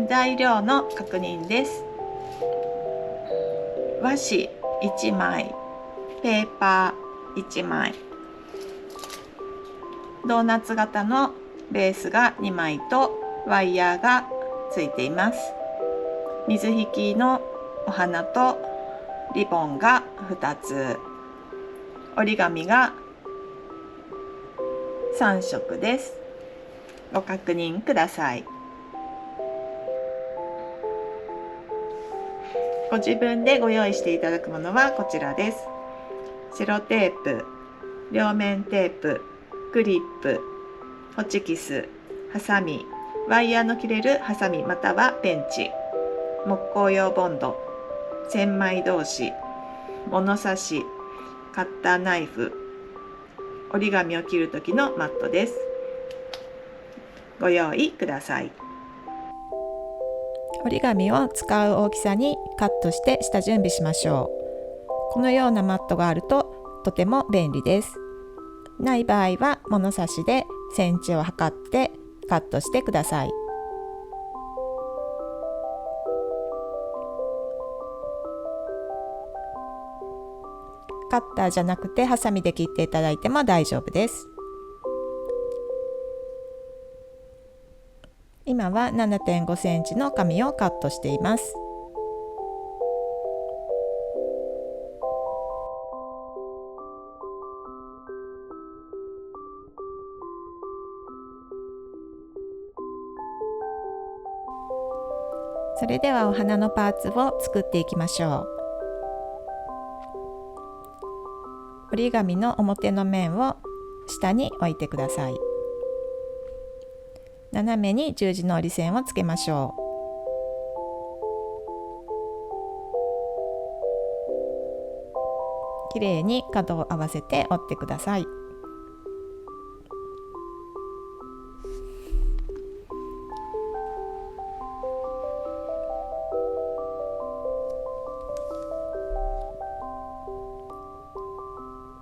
材料の確認です。和紙1枚、ペーパー1枚、ドーナツ型のベースが2枚とワイヤーがついています。水引きのお花とリボンが2つ、折り紙が3色です。ご確認ください。ご自分でご用意していただくものはこちらです。セロテープ、両面テープ、クリップ、ホチキス、ハサミ、ワイヤーの切れるハサミまたはペンチ、木工用ボンド、千枚通し、物差し、カッターナイフ、折り紙を切る時のマットです。ご用意ください。折り紙を使う大きさにカットして下準備しましょう。このようなマットがあるととても便利です。ない場合は物差しでセンチを測ってカットしてください。カッターじゃなくてハサミで切っていただいても大丈夫です。今は 7.5 センチの紙をカットしています。それではお花のパーツを作っていきましょう。折り紙の表の面を下に置いてください。斜めに十字の折り線をつけましょう。きれいに角を合わせて折ってください。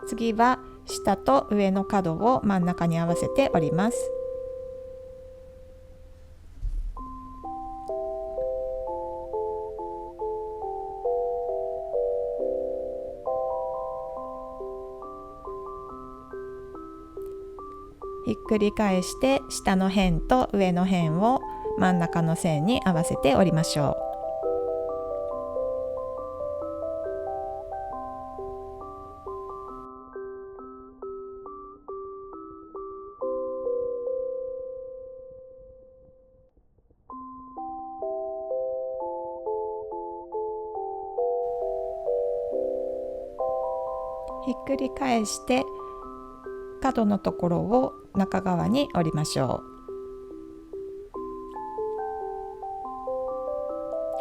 次は下と上の角を真ん中に合わせて折ります。ひっくり返して下の辺と上の辺を真ん中の線に合わせて折りましょう。ひっくり返して角のところを中側に折りましょう。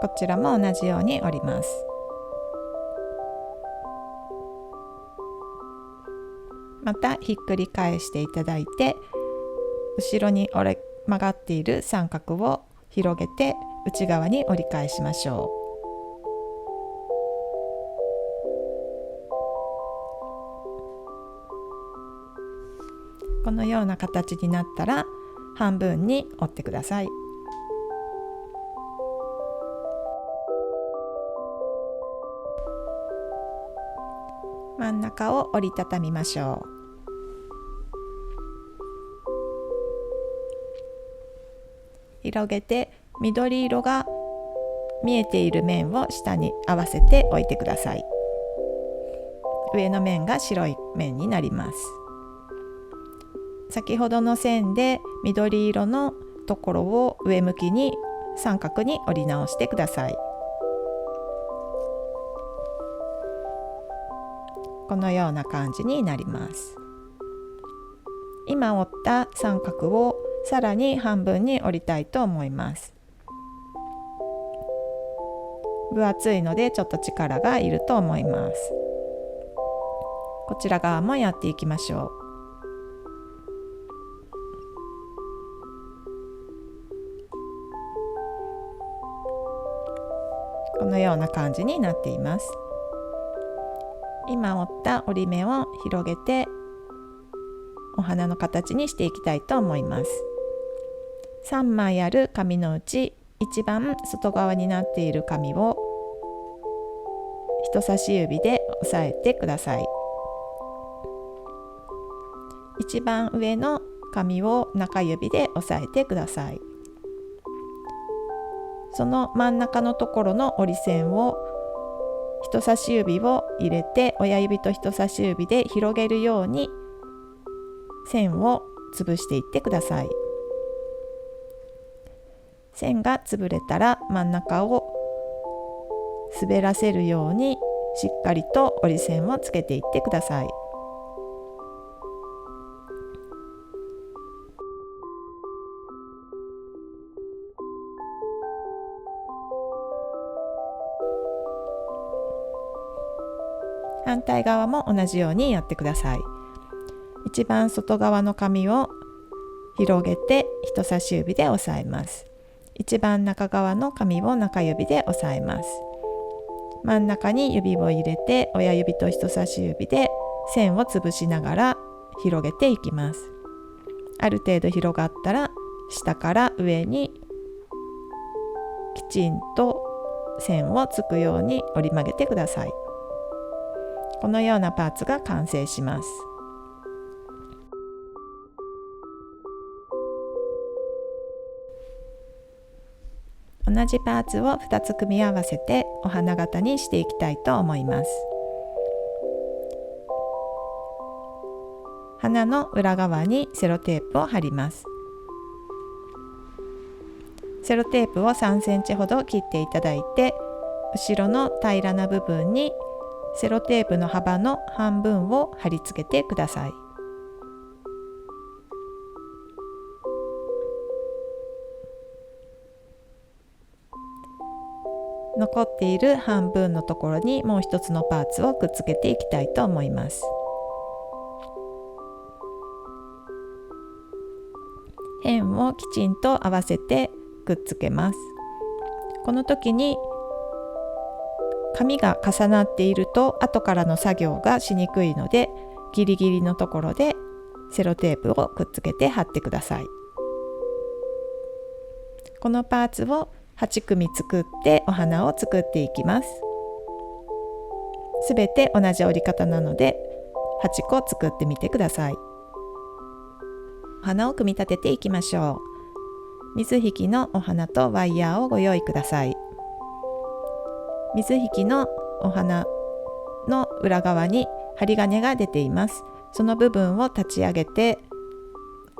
こちらも同じように折ります。またひっくり返していただいて、後ろに曲がっている三角を広げて内側に折り返しましょう。このような形になったら半分に折ってください。真ん中を折りたたみましょう。広げて緑色が見えている面を下に合わせておいてください。上の面が白い面になります。先ほどの線で緑色のところを上向きに三角に折り直してください。このような感じになります。今折った三角をさらに半分に折りたいと思います。分厚いのでちょっと力がいると思います。こちら側もやっていきましょう。このような感じになっています。今折った折り目を広げてお花の形にしていきたいと思います。3枚ある紙のうち一番外側になっている紙を人差し指で押さえてください。一番上の紙を中指で押さえてください。その真ん中のところの折り線を人差し指を入れて親指と人差し指で広げるように線を潰していってください。線が潰れたら真ん中を滑らせるようにしっかりと折り線をつけていってください。反対側も同じようにやってください。一番外側の紙を広げて人差し指で押さえます。一番中側の紙を中指で押さえます。真ん中に指を入れて親指と人差し指で線を潰しながら広げていきます。ある程度広がったら下から上にきちんと線をつくように折り曲げてください。このようなパーツが完成します。同じパーツを2つ組み合わせてお花形にしていきたいと思います。花の裏側にセロテープを貼ります。セロテープを3センチほど切っていただいて、後ろの平らな部分にセロテープの幅の半分を貼り付けてください。残っている半分のところにもう一つのパーツをくっつけていきたいと思います。辺をきちんと合わせてくっつけます。この時に紙が重なっていると後からの作業がしにくいので、ギリギリのところでセロテープをくっつけて貼ってください。このパーツを8組作ってお花を作っていきます。すべて同じ折り方なので8個作ってみてください。お花を組み立てていきましょう。水引のお花とワイヤーをご用意ください。水引のお花の裏側に針金が出ています。その部分を立ち上げて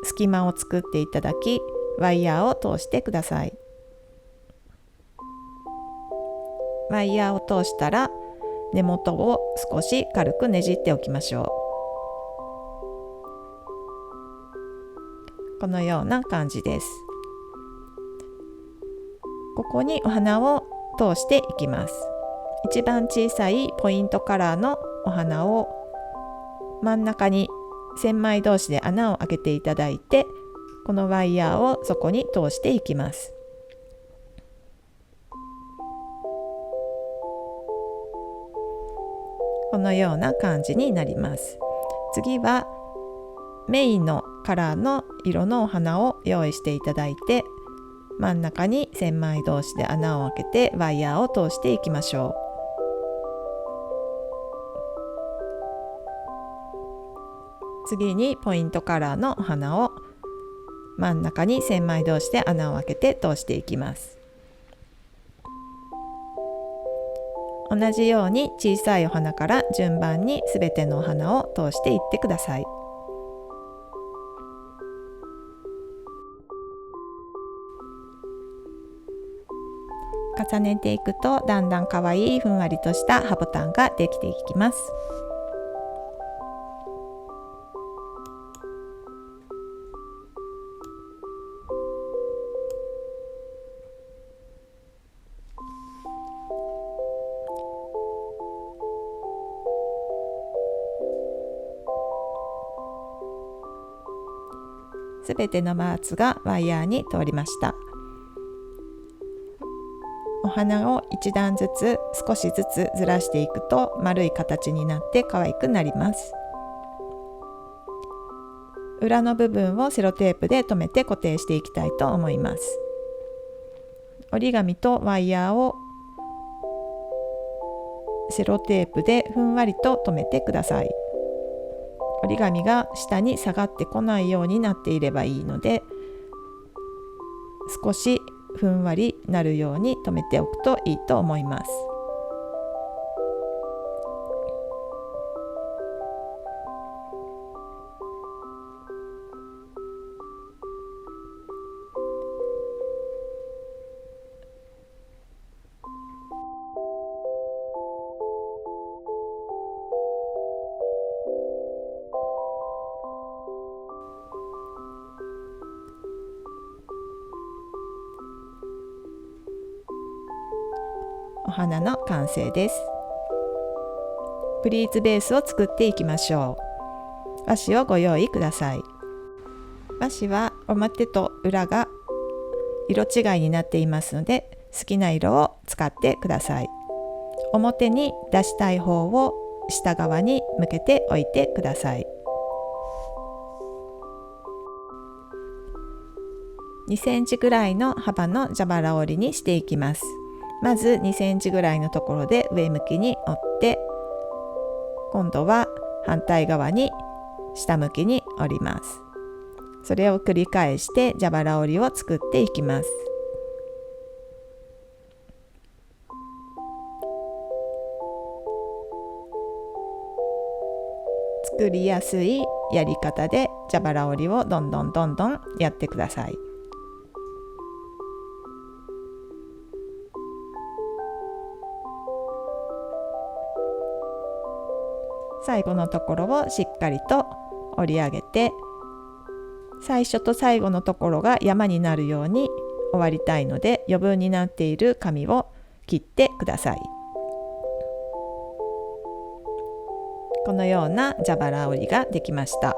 隙間を作っていただき、ワイヤーを通してください。ワイヤーを通したら根元を少し軽くねじっておきましょう。このような感じです。ここにお花を通していきます。一番小さいポイントカラーのお花を真ん中に千枚同士で穴を開けていただいて、このワイヤーをそこに通していきます。このような感じになります。次はメインのカラーの色のお花を用意していただいて、真ん中に千枚同士で穴を開けてワイヤーを通していきましょう。次にポイントカラーのお花を真ん中に千枚同士で穴を開けて通していきます。同じように小さいお花から順番にすべてのお花を通していってください。重ねていくとだんだんかわいいふんわりとした葉ボタンができていきます。すべてのパーツがワイヤーに通りました。お花を一段ずつ少しずつずらしていくと丸い形になって可愛くなります。裏の部分をセロテープで留めて固定していきたいと思います。折り紙とワイヤーをセロテープでふんわりと留めてください。折り紙が下に下がってこないようになっていればいいので、少しふんわりなるように留めておくといいと思います。お花の完成です。プリーツベースを作っていきましょう。和紙をご用意ください。和紙は表と裏が色違いになっていますので、好きな色を使ってください。表に出したい方を下側に向けておいてください。2センチぐらいの幅の蛇腹折りにしていきます。まず2センチぐらいのところで上向きに折って、今度は反対側に下向きに折ります。それを繰り返して蛇腹折りを作っていきます。作りやすいやり方で蛇腹折りをどんどんやってください。最後のところをしっかりと折り上げて、最初と最後のところが山になるように終わりたいので、余分になっている紙を切ってください。このような蛇腹折りができました。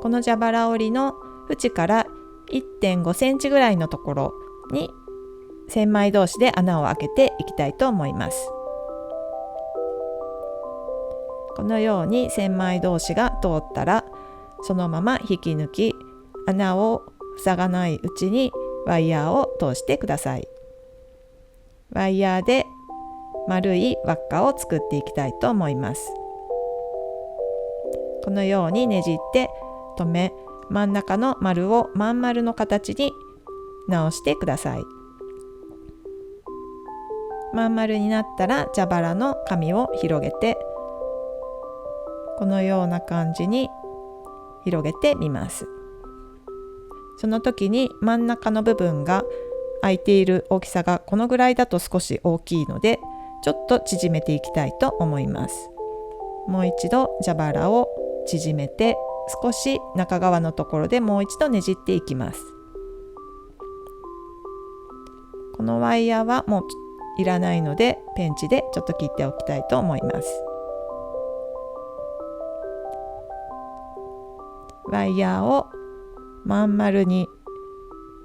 この蛇腹折りの縁から 1.5 センチぐらいのところに千枚同士で穴を開けていきたいと思います。このように千枚同士が通ったら、そのまま引き抜き、穴を塞がないうちにワイヤーを通してください。ワイヤーで丸い輪っかを作っていきたいと思います。このようにねじって留め、真ん中の丸をまん丸の形に直してください。まん丸になったら蛇腹の紙を広げて、このような感じに広げてみます。その時に真ん中の部分が空いている大きさがこのぐらいだと少し大きいので、ちょっと縮めていきたいと思います。もう一度蛇腹を縮めて、少し中側のところでもう一度ねじっていきます。このワイヤーはもういらないので、ペンチでちょっと切っておきたいと思います。ワイヤーをまん丸に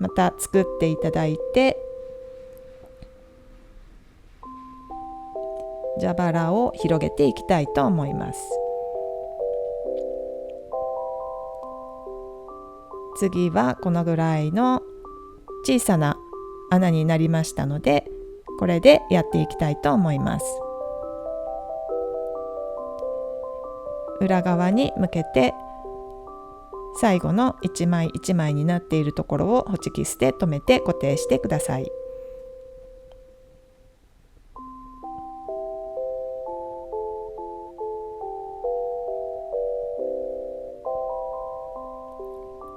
また作っていただいて、蛇腹を広げていきたいと思います。次はこのぐらいの小さな穴になりましたので、これでやっていきたいと思います。裏側に向けて最後の一枚一枚になっているところをホチキスで留めて固定してください。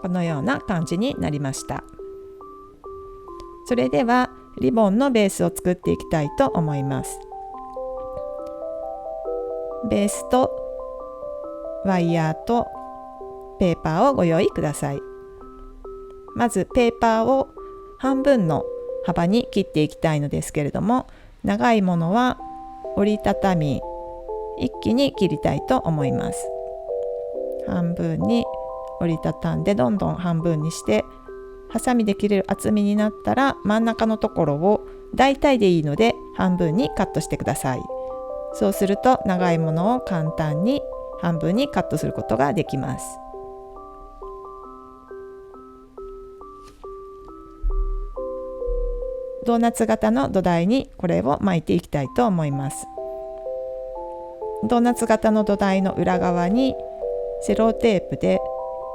このような感じになりました。それではリボンのベースを作っていきたいと思います。ベースとワイヤーとペーパーをご用意ください。まずペーパーを半分の幅に切っていきたいのですけれども、長いものは折りたたみ一気に切りたいと思います。半分に折りたたんで、どんどん半分にして、ハサミで切れる厚みになったら真ん中のところを大体でいいので半分にカットしてください。そうすると長いものを簡単に半分にカットすることができます。ドーナツ型の土台にこれを巻いていきたいと思います。ドーナツ型の土台の裏側にセロテープで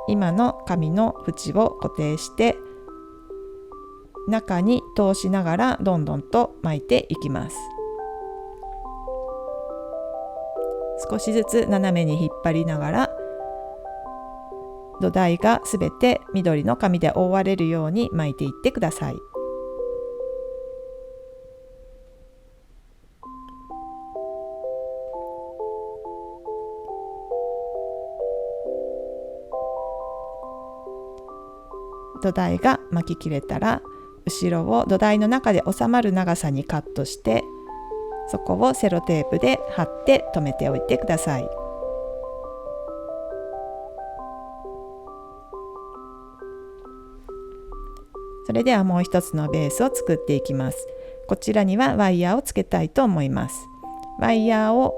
今の紙の縁を固定して中に通しながらどんどんと巻いていきます。少しずつ斜めに引っ張りながら土台がすべて緑の紙で覆われるように巻いていってください。土台が巻き切れたら後ろを土台の中で収まる長さにカットしてそこをセロテープで貼って留めておいてください。それではもう一つのベースを作っていきます。こちらにはワイヤーをつけたいと思います。ワイヤーを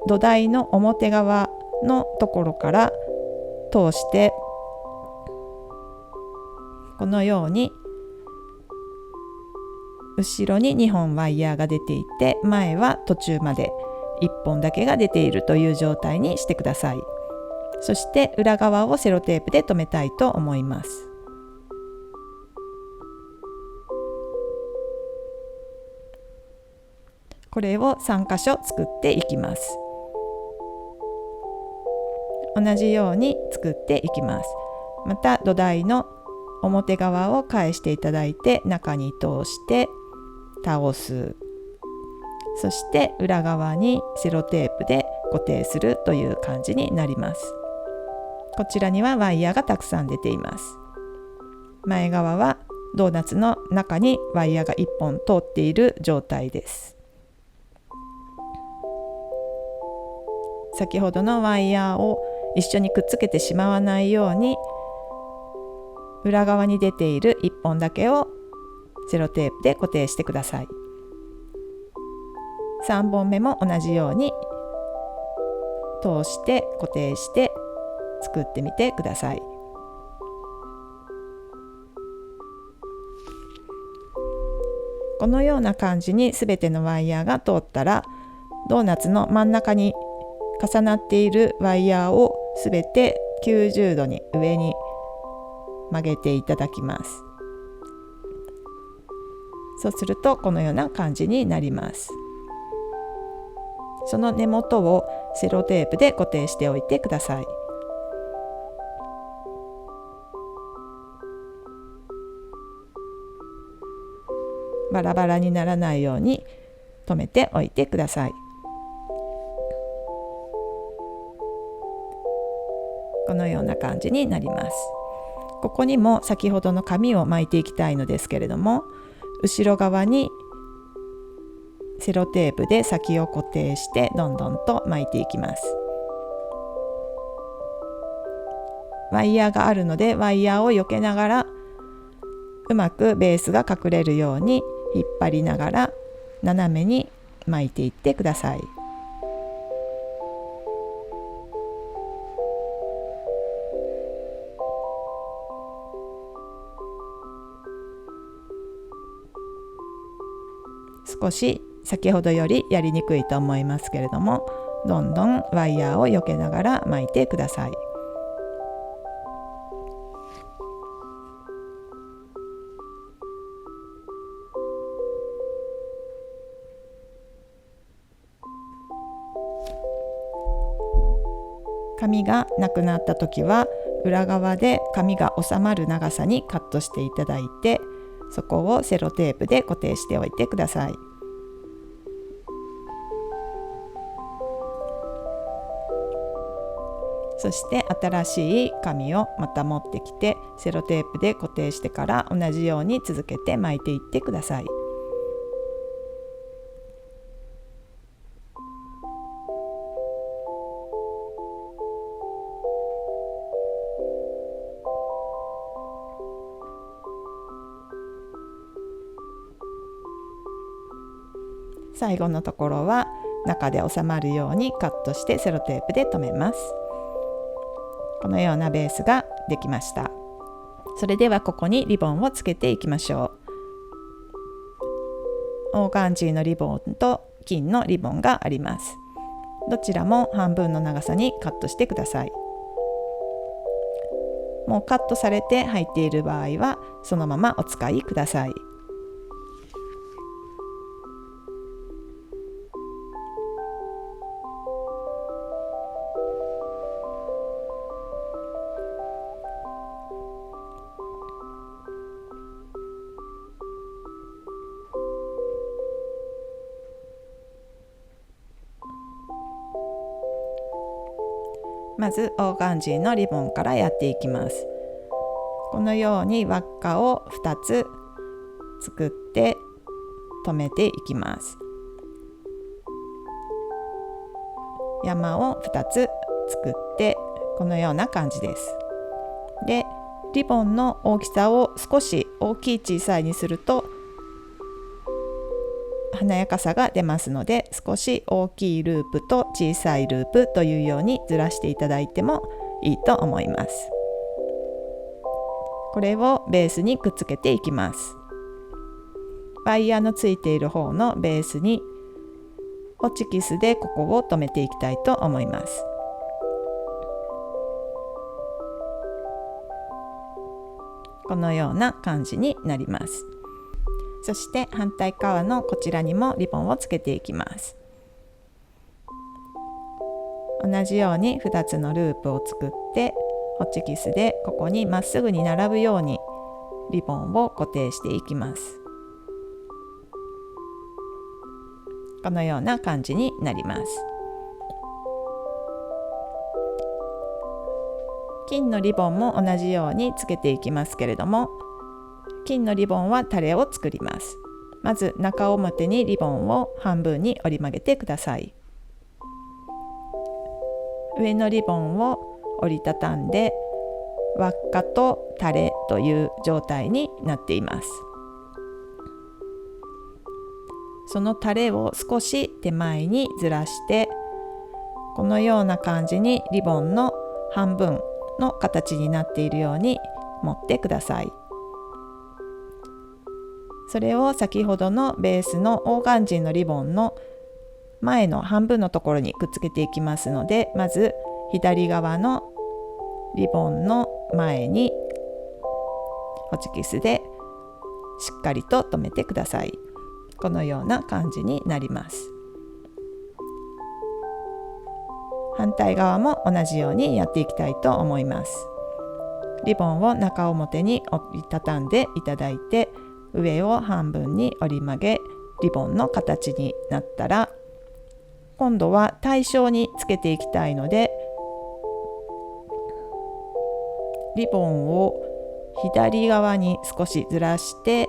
土台の表側のところから通してこのように後ろに2本ワイヤーが出ていて前は途中まで1本だけが出ているという状態にしてください。そして裏側をセロテープで留めたいと思います。これを3箇所作っていきます。同じように作っていきます。また土台の表側を返していただいて中に通して倒す。そして裏側にセロテープで固定するという感じになります。こちらにはワイヤーがたくさん出ています。前側はドーナツの中にワイヤーが1本通っている状態です。先ほどのワイヤーを一緒にくっつけてしまわないように裏側に出ている1本だけをセロテープで固定してください。3本目も同じように通して固定して作ってみてください。このような感じにすべてのワイヤーが通ったらドーナツの真ん中に重なっているワイヤーをすべて90度に上に曲げていただきます。そうするとこのような感じになります。その根元をセロテープで固定しておいてください。バラバラにならないように留めておいてください。このような感じになります。ここにも先ほどの紙を巻いていきたいのですけれども、後ろ側にセロテープで先を固定してどんどんと巻いていきます。ワイヤーがあるのでワイヤーを避けながらうまくベースが隠れるように引っ張りながら斜めに巻いていってください。少し先ほどよりやりにくいと思いますけれども、どんどんワイヤーを避けながら巻いてください。紙がなくなった時は裏側で紙が収まる長さにカットしていただいて、そこをセロテープで固定しておいてください。そして新しい紙をまた持ってきてセロテープで固定してから同じように続けて巻いていってください。最後のところは中で収まるようにカットしてセロテープで留めます。このようなベースができました。それではここにリボンをつけていきましょオーガンジーのリボンと金のリボンがあります。どちらも半分の長さにカットしてください。もうカットされて入っている場合はそのままお使いください。まずオーガンジーのリボンからやっていきます。このように輪っかを2つ作って留めていきます。山を2つ作ってこのような感じです。で、リボンの大きさを少し大きい小さいにすると華やかさが出ますので、少し大きいループと小さいループというようにずらしていただいてもいいと思います。これをベースにくっつけていきます。ワイヤーのついている方のベースにホチキスでここを留めていきたいと思います。このような感じになります。そして反対側のこちらにもリボンをつけていきます。同じように2つのループを作ってホチキスでここにまっすぐに並ぶようにリボンを固定していきます。このような感じになります。金のリボンも同じようにつけていきますけれども、金のリボンはタレを作ります。まず中表にリボンを半分に折り曲げてください。上のリボンを折りたたんで輪っかとタレという状態になっています。そのタレを少し手前にずらしてこのような感じにリボンの半分の形になっているように持ってください。それを先ほどのベースのオーガンジーのリボンの前の半分のところにくっつけていきますので、まず左側のリボンの前にホチキスでしっかりと留めてください。このような感じになります。反対側も同じようにやっていきたいと思います。リボンを中表に折りたたんでいただいて、上を半分に折り曲げリボンの形になったら、今度は対称につけていきたいので、リボンを左側に少しずらして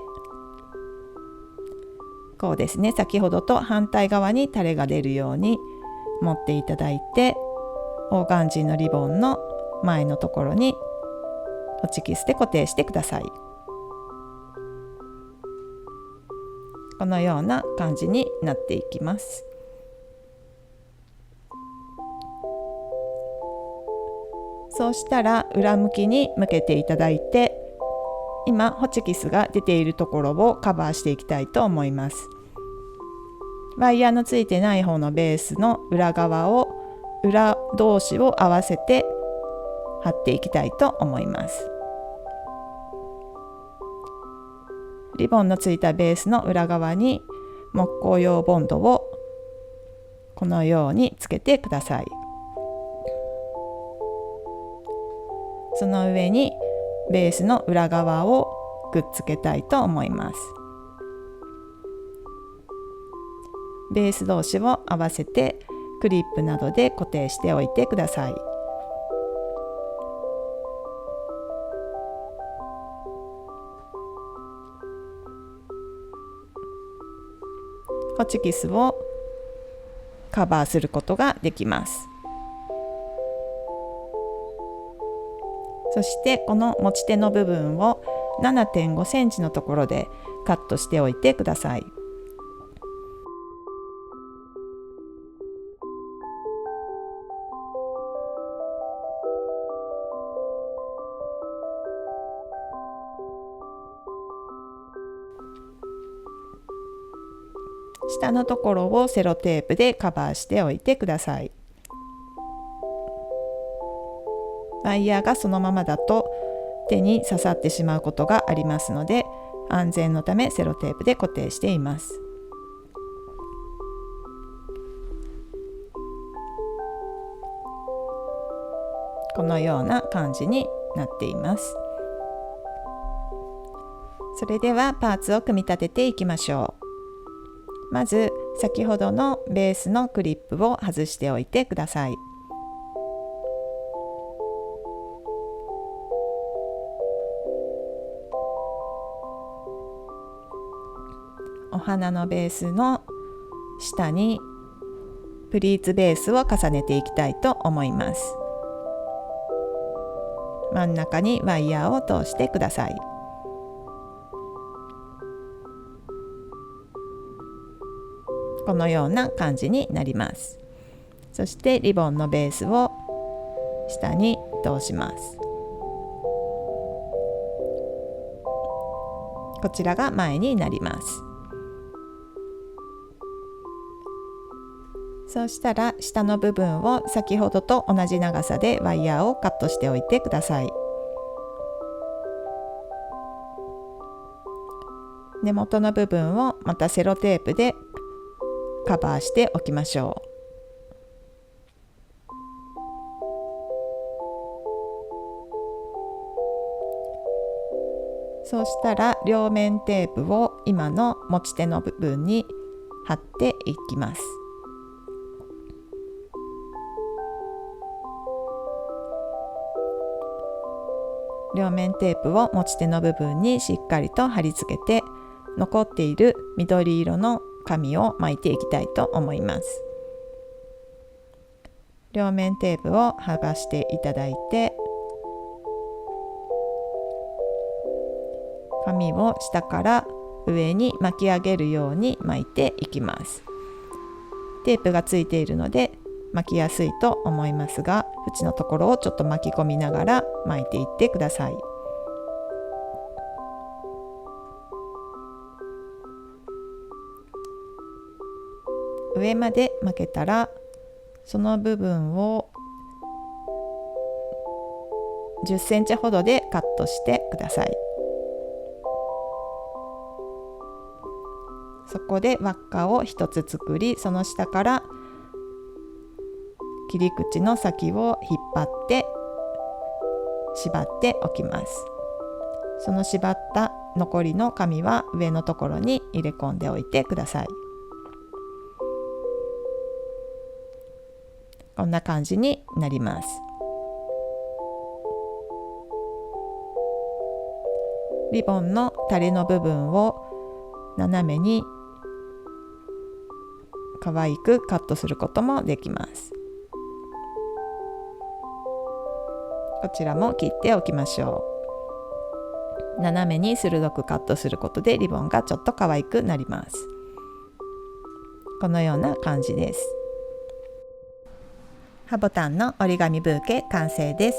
こうですね、先ほどと反対側にタレが出るように持っていただいて、オーガンジーのリボンの前のところにホチキスで固定してください。このような感じになっていきます。そうしたら裏向きに向けていただいて、今ホチキスが出ているところをカバーしていきたいと思います。ワイヤーのついてない方のベースの裏側を裏同士を合わせて貼っていきたいと思います。リボンのついたベースの裏側に木工用ボンドをこのようにつけてください。その上にベースの裏側をくっつけたいと思います。ベース同士を合わせてクリップなどで固定しておいてください。ホチキスをカバーすることができます。そしてこの持ち手の部分を 7.5 センチのところでカットしておいてください。下のところをセロテープでカバーしておいてください。ワイヤーがそのままだと手に刺さってしまうことがありますので、安全のためセロテープで固定しています。このような感じになっています。それではパーツを組み立てていきましょう。まず先ほどのベースのクリップを外しておいてください。お花のベースの下にプリーツベースを重ねていきたいと思います。真ん中にワイヤーを通してください。このような感じになります。そしてリボンのベースを下に通します。こちらが前になります。そうしたら下の部分を先ほどと同じ長さでワイヤーをカットしておいてください。根元の部分をまたセロテープでカバーしておきましょう。そうしたら両面テープを今の持ち手の部分に貼っていきます。両面テープを持ち手の部分にしっかりと貼り付けて、残っている緑色の紙を巻いていきたいと思います。両面テープを剥がしていただいて、紙を下から上に巻き上げるように巻いていきます。テープがついているので巻きやすいと思いますが、縁のところをちょっと巻き込みながら巻いていってください。上まで巻けたら、その部分を10センチほどでカットしてください。そこで輪っかを1つ作り、その下から切り口の先を引っ張って縛っておきます。その縛った残りの紙は上のところに入れ込んでおいてください。こんな感じになります。リボンのタレの部分を斜めに可愛くカットすることもできます。こちらも切っておきましょう。斜めに鋭くカットすることでリボンがちょっと可愛くなります。このような感じです。葉ボタンの折り紙ブーケ完成です。